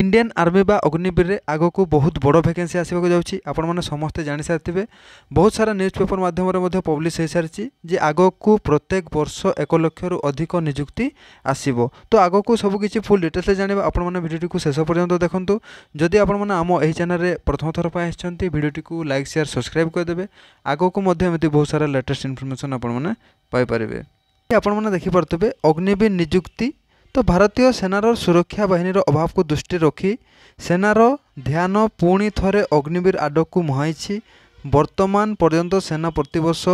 Indian army बा अग्निवीर रे आग को बहुत बड़ वैकेंसी आसवाक जाऊँगी आपण मैंने समस्ते जानी सारी बहुत सारा न्यूज पेपर माध्यम पब्लिश हो सारी जे आग को प्रत्येक वर्ष 1 लाख रु अधिक निजुक्ति आसो। तो आग को सबकि फुल डिटेल्स जाना आपण मैंने भिडियो को शेष पर्यंत देखूँ। जदि आपण मैंने आम यही चैनल प्रथम थर पर आसछंती भिडियो को लाइक शेयर सब्सक्राइब करदे। आग को एमती बहुत सारा लेटेस्ट इनफॉरमेशन आपण मैंने पाइपर। आपण मैंने देखिपे अग्निवीर निजुक्ति तो भारतीय सेनार सुरक्षा बाहिनीर अभाव को दृष्टि रखी सेनार ध्यान पुणी थरे अग्निवीर आड़ को मुहाई। वर्तमान पर्यंत सेना प्रतिवर्ष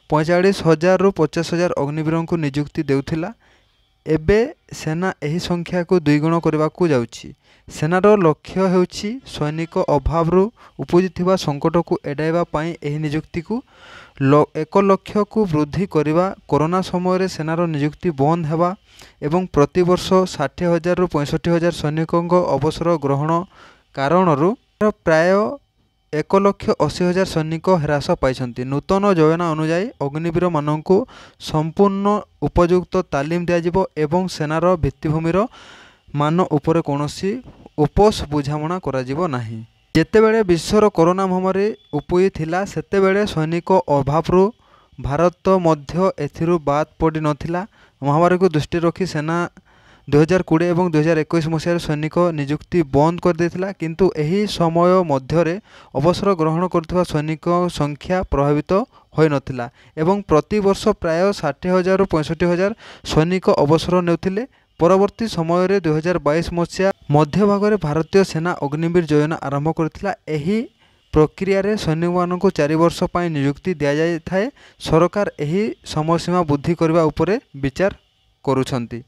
45,000 रु 50,000 अग्निवीरों को निजुक्ति देउथिला। एबे सेना यही संख्या को 2 गुण करने को जाउछि। सेनार लक्ष्य हेउछि सैनिक अभाव रु उपजिथिबा संकट को एडाइबा पई एही निजुक्ति को 1 लाख को वृद्धि करवा। कोरोना समय सेनार निजुक्ति बंद हेबा एवं प्रतिवर्ष 60,000 रु 65,000 सैनिकों अवसर ग्रहण कारणरू प्राय 1,80,000 सैनिक ह्रास पाई। नूतन योजना अनुଯାयी अग्निवीर मानक संपूर्ण उपयुक्त तालीम दिज्व एवं सेनार भित्तिभूमिर मान उपर कौनसी उपोष बुझामणा कराजिबो नाही। जेतेबेले विश्वर कोरोना महामारी उपई थिला सेतेबेले सैनिक अभाव भारत मध्य एथिरु बाद पड़ी नथिला। महामारी को दृष्टि रखी सेना 2020 एवं 2021 मसीह सैनिक निजुक्ति बंद कर देथिला, किंतु एही समय मध्यरे अवसर ग्रहण करथिबा सैनिक संख्या प्रभावित होई नथिला एवं प्रति वर्ष प्राय 60,000 रु 65,000 सैनिक अवसर नेउथिले। परवर्ती समय रे 2022 मसीहा मध्य भाग भारतीय सेना अग्निवीर योजना आरंभ करथिला। एही प्रक्रिया रे सैनिक मान को 4 वर्ष पाई नियुक्ति दिया जाय थाए। सरकार एही समय सीमा वृद्धि करबा उपरे विचार करूछंती।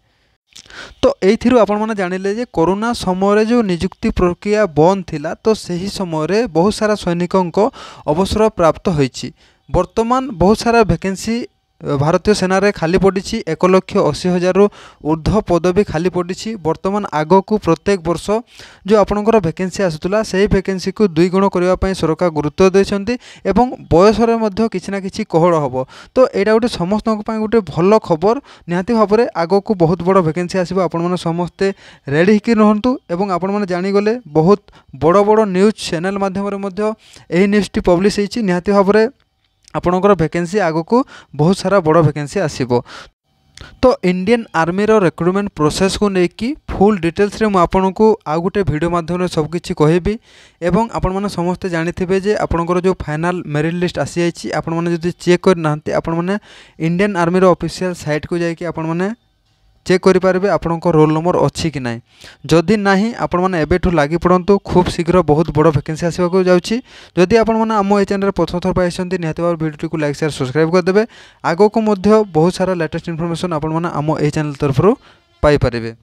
तो एथिरु आपण माने जानिले जे कोरोना समय रे जो नियुक्ति प्रक्रिया बंद थिला तो सही समय रे बहुत सारा सैनिकों को अवसर प्राप्त होईछि। वर्तमान बहुत सारा वैकेंसी भारतीय सेना रे खाली पड़ी 1,80,000 रु ऊर्ध्व पदवी खाली पड़ी। वर्तमान आग को प्रत्येक वर्ष जो आपणकर वैकेंसी आसुला से वैकेंसी को 2 गुण करने सरकार गुरुत्व देते एवं बयस किसी ना कि कहड़ हम। तो यहाँ गोटे समस्त गोटे भल खबर निहाती भाव में आग को बहुत बड़ वैकेंसी आसो। आपण समस्ते रेडी होकर रुहतु एवं आपण मैंने जानीगले बहुत बड़ बड़ न्यूज चैनल माध्यम न्यूज़टी पब्लिश होती। निहाती भाव में आपणकर वैकेंसी आग को बहुत सारा बड़ वैकेंसी आसीबो। तो इंडियन आर्मी रो रिक्रुटमेंट प्रोसेस को लेकिन फुल डिटेल्स रे मु आपन को आउ गोटे वीडियो माध्यम सब किछि कहबी एवं आपण माने समस्त जानिथिबे जे आपनकर जो फाइनल मेरिट लिस्ट आसी आइछि। आपण माने जदि चेक कर नाहंते आपण माने इंडियन आर्मी रो ऑफिशियल साइट को जाई कि आपण माने चेक करि पारबे आपनकर रोल नंबर अछि कि नाही। जदि नाही आपण माने एबेठु लागि पड़ंतु खूब शीघ्र बहुत बड़ वैकेंसी आसीबाको जाउछि। जदि आपण माने हम ए चैनल प्रथम थर पाइछंती निहाती भाव वीडियो को लाइक शेयर सब्सक्राइब कर देबे। आगो को मध्य बहुत सारा लेटेस्ट इनफॉरमेशन आपण माने हम ए चैनल तरफरु पाई पारिबे।